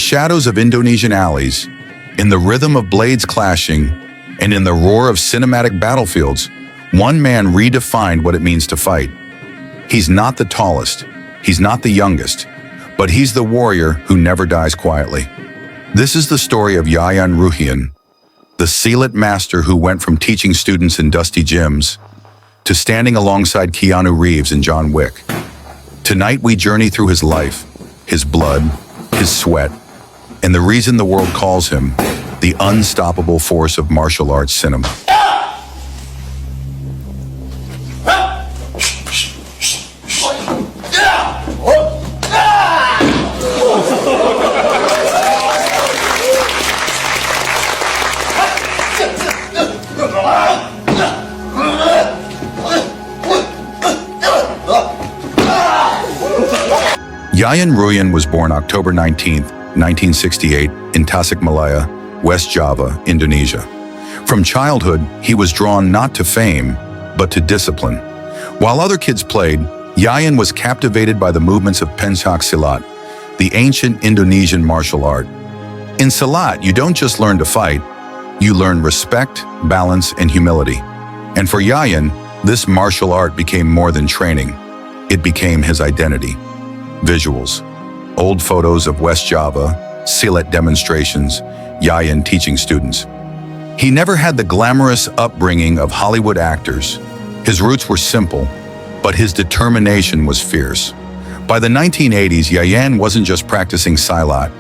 shadows of Indonesian alleys, in the rhythm of blades clashing, and in the roar of cinematic battlefields, one man redefined what it means to fight. He's not the tallest, he's not the youngest, but he's the warrior who never dies quietly. This is the story of Yayan Ruhian, the Silat master who went from teaching students in dusty gyms to standing alongside Keanu Reeves in John Wick. Tonight we journey through his life, his blood, his sweat, and the reason the world calls him the unstoppable force of martial arts cinema. Yayan Ruhian was born October 19, 1968, in Tasikmalaya, West Java, Indonesia. From childhood, he was drawn not to fame, but to discipline. While other kids played, Yayan was captivated by the movements of Pencak Silat, the ancient Indonesian martial art. In Silat, you don't just learn to fight, you learn respect, balance, and humility. And for Yayan, this martial art became more than training. It became his identity. Visuals. Old photos of West Java, Silat demonstrations, Yayan teaching students. He never had the glamorous upbringing of Hollywood actors. His roots were simple, but his determination was fierce. By the 1980s, Yayan wasn't just practicing Silat.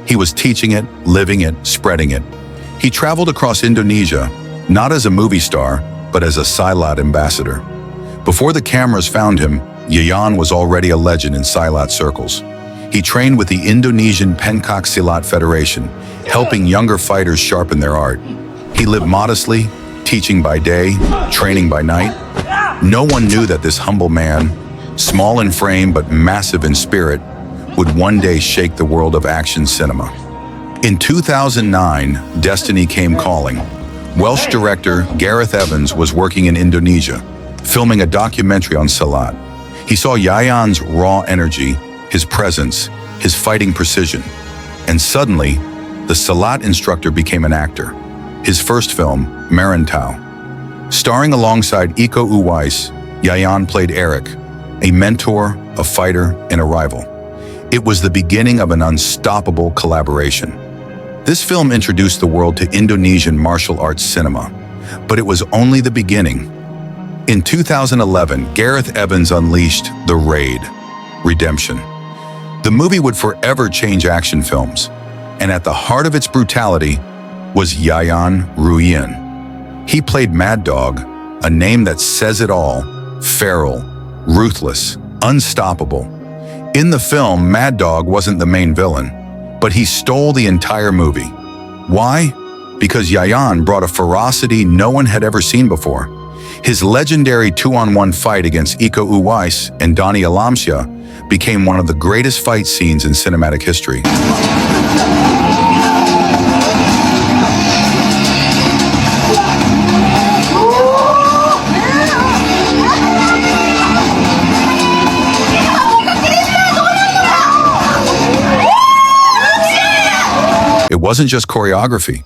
He was teaching it, living it, spreading it. He traveled across Indonesia, not as a movie star, but as a Silat ambassador. Before the cameras found him, Yayan was already a legend in Silat circles. He trained with the Indonesian Pencak Silat Federation, helping younger fighters sharpen their art. He lived modestly, teaching by day, training by night. No one knew that this humble man, small in frame but massive in spirit, would one day shake the world of action cinema. In 2009, destiny came calling. Welsh director Gareth Evans was working in Indonesia, filming a documentary on Silat. He saw Yayan's raw energy, his presence, his fighting precision, and suddenly, the Silat instructor became an actor. His first film, Merantau. Starring alongside Iko Uwais, Yayan played Eric, a mentor, a fighter, and a rival. It was the beginning of an unstoppable collaboration. This film introduced the world to Indonesian martial arts cinema, but it was only the beginning. In 2011, Gareth Evans unleashed The Raid, Redemption. The movie would forever change action films, and at the heart of its brutality was Yayan Ruhian. He played Mad Dog, a name that says it all: feral, ruthless, unstoppable. In the film, Mad Dog wasn't the main villain, but he stole the entire movie. Why? Because Yayan brought a ferocity no one had ever seen before. His legendary 2-on-1 fight against Iko Uwais and Donnie Yen became one of the greatest fight scenes in cinematic history. It wasn't just choreography,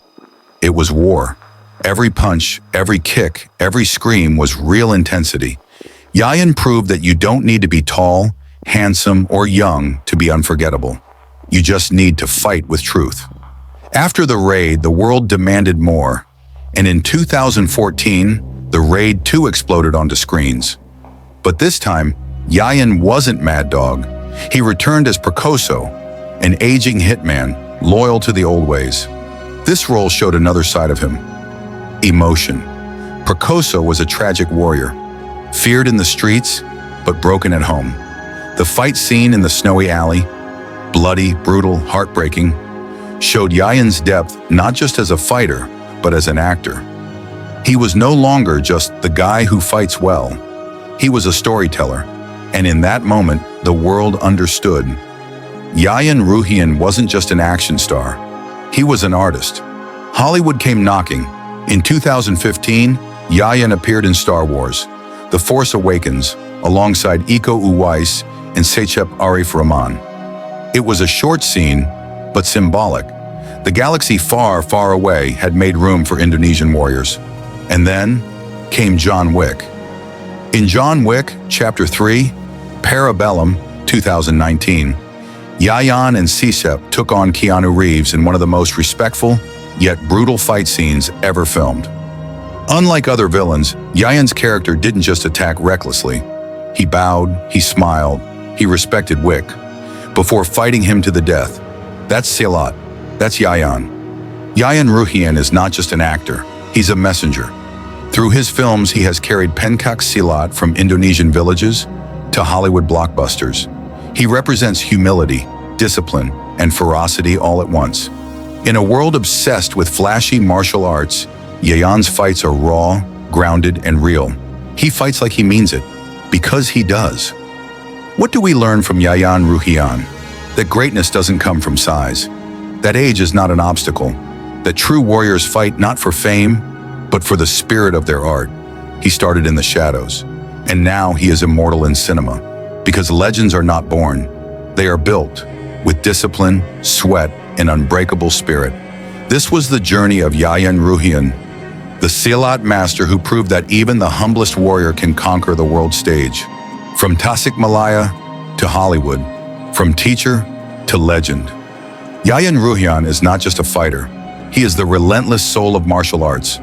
it was war. Every punch, every kick, every scream was real intensity. Yayan proved that you don't need to be tall, handsome, or young to be unforgettable. You just need to fight with truth. After The Raid, the world demanded more, and in 2014, The Raid 2 exploded onto screens. But this time, Yayan wasn't Mad Dog. He returned as Prakoso, an aging hitman, loyal to the old ways. This role showed another side of him: emotion. Prakoso was a tragic warrior, feared in the streets, but broken at home. The fight scene in the snowy alley, bloody, brutal, heartbreaking, showed Yayan's depth not just as a fighter, but as an actor. He was no longer just the guy who fights well. He was a storyteller, and in that moment, the world understood. Yayan Ruhian wasn't just an action star. He was an artist. Hollywood came knocking. In 2015, Yayan appeared in Star Wars: The Force Awakens, alongside Iko Uwais and Sechep Arif Rahman. It was a short scene, but symbolic. The galaxy far, far away had made room for Indonesian warriors. And then came John Wick. In John Wick, Chapter 3, Parabellum, 2019, Yayan and Sisep took on Keanu Reeves in one of the most respectful, yet brutal fight scenes ever filmed. Unlike other villains, Yayan's character didn't just attack recklessly. He bowed, he smiled, he respected Wick, before fighting him to the death. That's Silat. That's Yayan. Yayan Ruhian is not just an actor, he's a messenger. Through his films, he has carried Pencak Silat from Indonesian villages to Hollywood blockbusters. He represents humility, discipline, and ferocity all at once. In a world obsessed with flashy martial arts, Yayan's fights are raw, grounded, and real. He fights like he means it, because he does. What do we learn from Yayan Ruhian? That greatness doesn't come from size. That age is not an obstacle. That true warriors fight not for fame, but for the spirit of their art. He started in the shadows, and now he is immortal in cinema. Because legends are not born, they are built with discipline, sweat, and unbreakable spirit. This was the journey of Yayan Ruhian, the Silat master who proved that even the humblest warrior can conquer the world stage. From Tasikmalaya to Hollywood, from teacher to legend. Yayan Ruhian is not just a fighter, he is the relentless soul of martial arts.